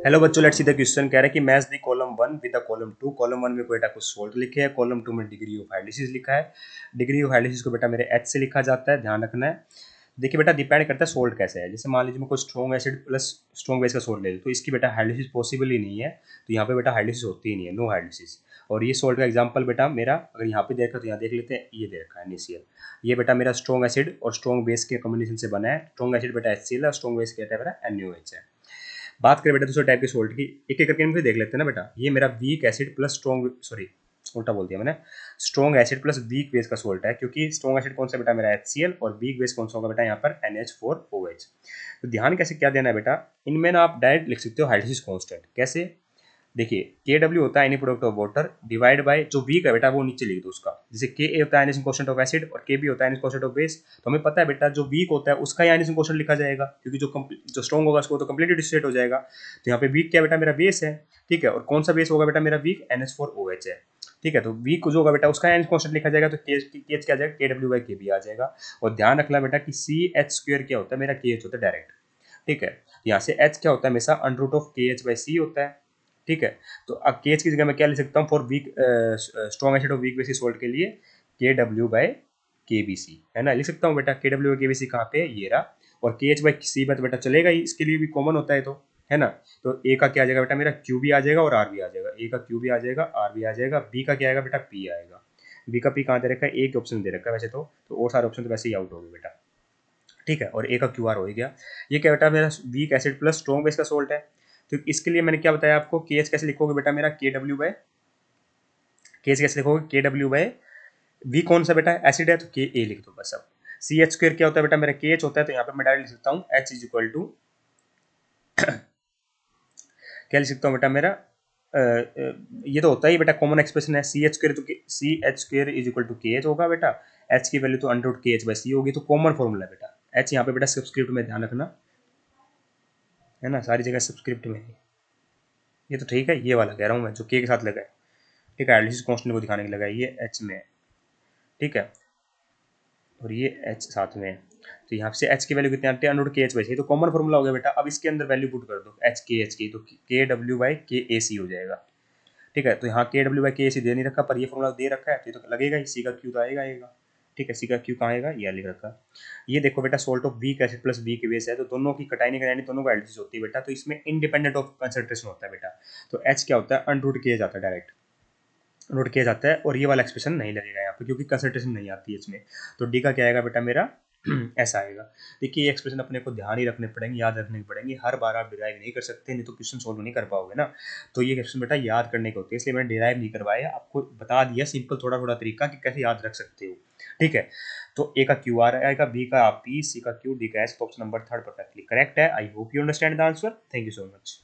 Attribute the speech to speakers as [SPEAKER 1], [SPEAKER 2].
[SPEAKER 1] Hello बच्चों, let's see the question. कह रहा है कि match the column 1 with the column 2। Column 1 में बेटा कुछ सोल्ट लिखे है, कॉलम 2 में डिग्री ऑफ हाइड्रोलिसिस लिखा है। डिग्री ऑफ हाइड्रोलिसिस को बेटा मेरे एच से लिखा जाता है, ध्यान रखना है। देखिए बेटा, डिपेंड करता है सोल्ट कैसे है। जैसे मान लीजिए मैं कोई strong acid plus strong base का सोल्ट ले लूँ तो इसकी बेटा हाइड्रोलिसिस पॉसिबल ही नहीं है, तो यहाँ पे बेटा हाइड्रोलिसिस होती ही नहीं है, नो हाइड्रोलिसिस। और ये सोल्ट का एग्जांपल बेटा मेरा अगर यहाँ पे देखा तो यहाँ देख लेते हैं, ये दे रखा है NaCl। ये बेटा मेरा स्ट्रॉन्ग एसिड और स्ट्रॉन्ग बेस के कॉम्बिनेशन से बना है। स्ट्रॉन्ग एसिड बेटा HCl है, स्ट्रॉन्ग बेस क्या है बेटा NaOH है। बात करें बेटा दूसरे टाइप के सोल्ट की, एक एक करके इनको देख लेते हैं ना बेटा। ये मेरा weak acid plus strong, sorry उल्टा बोल दिया मैंने, strong acid plus weak base का सोल्ट है, क्योंकि स्ट्रॉन्ग एसिड कौन सा बेटा मेरा HCl और वीक बेस कौन सा होगा बेटा यहाँ पर NH4OH। तो ध्यान कैसे क्या देना है बेटा, इनमें ना आप डायरेक्ट लिख सकते हो हाइड्रोलिसिस कांस्टेंट। कैसे, देखिए KW होता है any product of water divide by जो वीक है बेटा वो नीचे लिख दो उसका। जैसे Ka होता है आयनिक कोएफिशिएंट ऑफ एसिड और Kb होता है आयनिक कोएफिशिएंट ऑफ बेस। तो हमें पता है बेटा जो वीक होता है उसका ही आयनिक कोएफिशिएंट लिखा जाएगा, क्योंकि जो स्ट्रॉन्ग होगा उसको तो कंप्लीटली डिसोसिएट हो जाएगा। तो यहाँ पे वीक क्या बेटा मेरा बेस है, ठीक है। और कौन सा बेस होगा बेटा मेरा वीक, NH4OH है, ठीक है। तो वीक जो होगा बेटा उसका आयनिक कोएफिशिएंट लिखा जाएगा, तो KH क्या आ जाएगा, KW/Kb आ जाएगा। और ध्यान रखना बेटा कि CH² क्या होता है, मेरा KH होता है डायरेक्ट, ठीक है। यहाँ से H क्या होता है हमेशा √KH/C होता है, ठीक है। तो अब KH की जगह मैं क्या लिख सकता हूँ, फॉर वीक स्ट्रॉन्ग एसिड और वीक बेसिस सोल्ट के लिए KW/KBC है ना, लिख सकता हूँ बेटा। KW/KBC कहाँ पे, ये रहा। और KH/C में तो बेटा चलेगा ही, इसके लिए भी कॉमन होता है तो, है ना। तो A का क्या आ जाएगा बेटा मेरा, Q भी आ जाएगा और R भी आ जाएगा। A का Q भी आ जाएगा, R भी आ जाएगा। B का क्या आएगा बेटा, P आएगा। B का P कहाँ दे रखा है, एक ऑप्शन दे रखा है वैसे तो और सारे ऑप्शन तो वैसे ही आउट हो गए बेटा, ठीक है। और A का QR हो ही गया। ये क्या बेटा मेरा weak acid plus strong base का सोल्ट है। तो इसके लिए मैंने क्या बताया आपको, KH कैसे लिखोगे बेटा मेरा, KH कैसे लिखोगे, KW/, V कौन सा बेटा एसिड है तो KA लिख दो बस। अब CH² क्या होता है बेटा मेरा, KH होता है, तो यहाँ पे मैं डायरेक्ट लिख सकता हूँ H इज इक्वल टू, क्या लिख सकता हूँ बेटा मेरा, ये तो होता ही बेटा कॉमन एक्सप्रेशन है। CH² तो CH² is equal to KH होगा बेटा। H की वैल्यू तो √KH/C होगी, तो कॉमन फॉर्मूला है बेटा। H यहाँ पे बेटा सब्सक्रिप्ट में, ध्यान रखना है ना, सारी जगह सब्सक्रिप्ट में ही। ये तो ठीक है, ये वाला कह रहा हूँ मैं जो K के साथ लगा है, ठीक है। हाइड्रोलिसिस कांस्टेंट को दिखाने के लिए लगा है, ये H में है, ठीक है। और ये H साथ में है। तो यहाँ से H की वैल्यू कितनी आती है, √KH/C, तो कॉमन फॉर्मूला हो गया बेटा। अब इसके अंदर वैल्यू पुट कर दो H की, तो KW/KAC हो जाएगा, ठीक है। तो यहाँ KW/KAC दे नहीं रखा, पर ये फॉर्मूला दे रखा है, तो ये तो लगेगा ही। C का Q तो आएगा, ठीक है। C का Q कहाँ आएगा, ये लिख रखा है। ये देखो बेटा, salt of weak acid plus weak base है, तो दोनों की कटाई नहीं दोनों का हाइड्रोलिसिस होती है बेटा। तो इसमें इंडिपेंडेंट ऑफ कंसंट्रेशन होता है बेटा। तो H क्या होता है, √KH आता है डायरेक्ट, नोट किया जाता है। और ये वाला एक्सप्रेशन नहीं लगेगा यहाँ पे, क्योंकि कंसंट्रेशन नहीं आती है इसमें। तो डी का क्या आएगा बेटा मेरा, ऐसा आएगा। देखिए ये एक्सप्रेशन अपने को ध्यान ही रखने पड़ेंगे, याद रखने पड़ेंगे। हर बार आप डिराइव नहीं कर सकते, नहीं तो क्वेश्चन सोल्व नहीं कर पाओगे ना। तो ये क्वेश्चन बेटा याद करने के होते हैं, इसलिए मैंने डिराइव नहीं करवाया, आपको बता दिया सिंपल थोड़ा थोड़ा तरीका कि कैसे याद रख सकते हो, ठीक है। तो ए का क्यू आर आएगा, बी का पी, सी का क्यू, डी का एस। तो ऑप्शन नंबर 3 परफेक्टली करेक्ट है। I hope you understand the answer. Thank you so much.